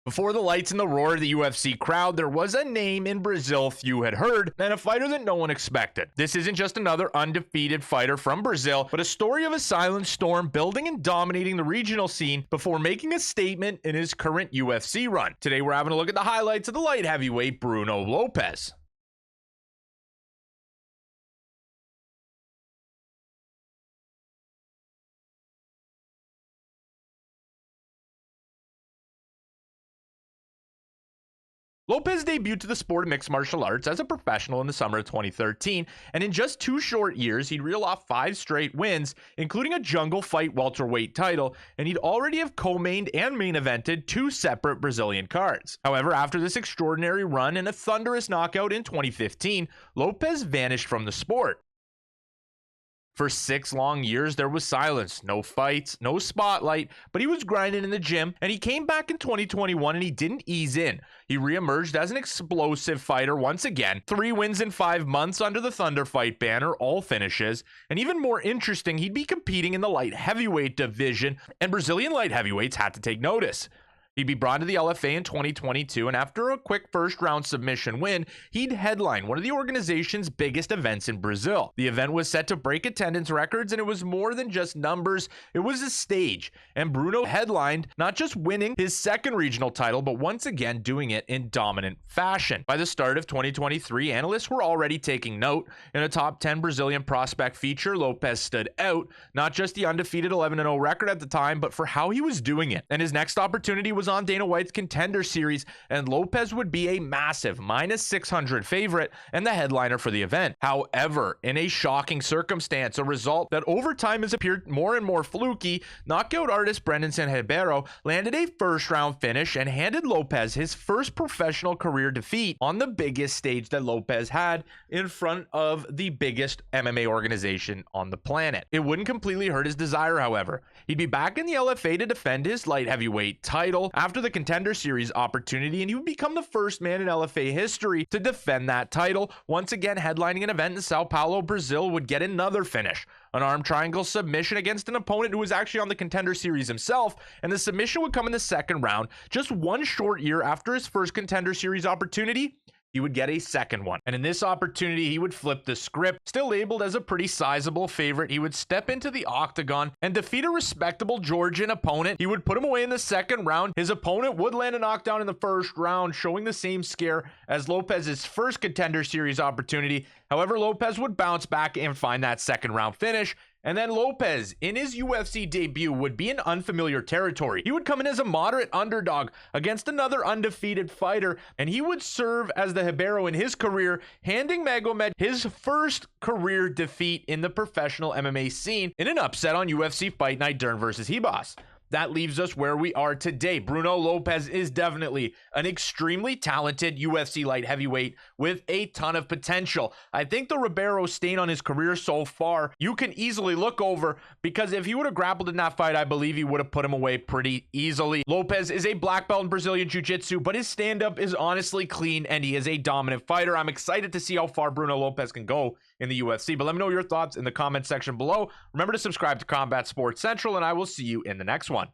Before the lights and the roar of the UFC crowd, there was a name in Brazil few had heard, and a fighter that no one expected. This isn't just another undefeated fighter from Brazil, but a story of a silent storm building and dominating the regional scene before making a statement in his current UFC run. Today we're having a look at the highlights of the light heavyweight Bruno Lopes. Lopes debuted to the sport of mixed martial arts as a professional in the summer of 2013, and in just 2 short years, he'd reel off 5 straight wins, including a jungle fight welterweight title, and he'd already have co-mained and main evented 2 separate Brazilian cards. However, after this extraordinary run and a thunderous knockout in 2015, Lopes vanished from the sport. For 6 long years, there was silence, no fights, no spotlight, but he was grinding in the gym, and he came back in 2021 and he didn't ease in. He reemerged as an explosive fighter once again, 3 wins in 5 months under the Thunder Fight banner, all finishes, and even more interesting, he'd be competing in the light heavyweight division, and Brazilian light heavyweights had to take notice. He'd be brought to the LFA in 2022, and after a quick first-round submission win, he'd headline one of the organization's biggest events in Brazil. The event was set to break attendance records, and it was more than just numbers. It was a stage, and Bruno headlined, not just winning his second regional title, but once again doing it in dominant fashion. By the start of 2023, analysts were already taking note. In a top 10 Brazilian prospect feature, Lopes stood out, not just the undefeated 11-0 record at the time, but for how he was doing it. And his next opportunity was on Dana White's Contender Series, and Lopes would be a massive -600 favorite and the headliner for the event. However, in a shocking circumstance, a result that over time has appeared more and more fluky, knockout artist Brendan Ribeiro landed a first-round finish and handed Lopes his first professional career defeat on the biggest stage that Lopes had in front of the biggest MMA organization on the planet. It wouldn't completely hurt his desire, however. He'd be back in the LFA to defend his light heavyweight title after the Contender Series opportunity, and he would become the first man in LFA history to defend that title. Once again, headlining an event in Sao Paulo, Brazil, would get another finish. An arm triangle submission against an opponent who was actually on the Contender Series himself, and the submission would come in the second round. Just 1 short year after his first Contender Series opportunity, he would get a second one. And in this opportunity, he would flip the script. Still labeled as a pretty sizable favorite, he would step into the octagon and defeat a respectable Georgian opponent. He would put him away in the second round. His opponent would land a knockdown in the first round, showing the same scare as Lopes' first Contender Series opportunity. However, Lopes would bounce back and find that second round finish. And then Lopes, in his UFC debut, would be in unfamiliar territory. He would come in as a moderate underdog against another undefeated fighter, and he would serve as the Ribeiro in his career, handing Magomed his first career defeat in the professional MMA scene in an upset on UFC Fight Night Dern versus Ribas. That leaves us where we are today. Bruno Lopes is definitely an extremely talented UFC light heavyweight with a ton of potential. I think the Ribeiro stain on his career so far, you can easily look over, because if he would have grappled in that fight, I believe he would have put him away pretty easily. Lopes is a black belt in Brazilian Jiu-Jitsu, but his stand-up is honestly clean, and he is a dominant fighter. I'm excited to see how far Bruno Lopes can go in the UFC, but let me know your thoughts in the comment section below. Remember to subscribe to Combat Sports Central, and I will see you in the next one.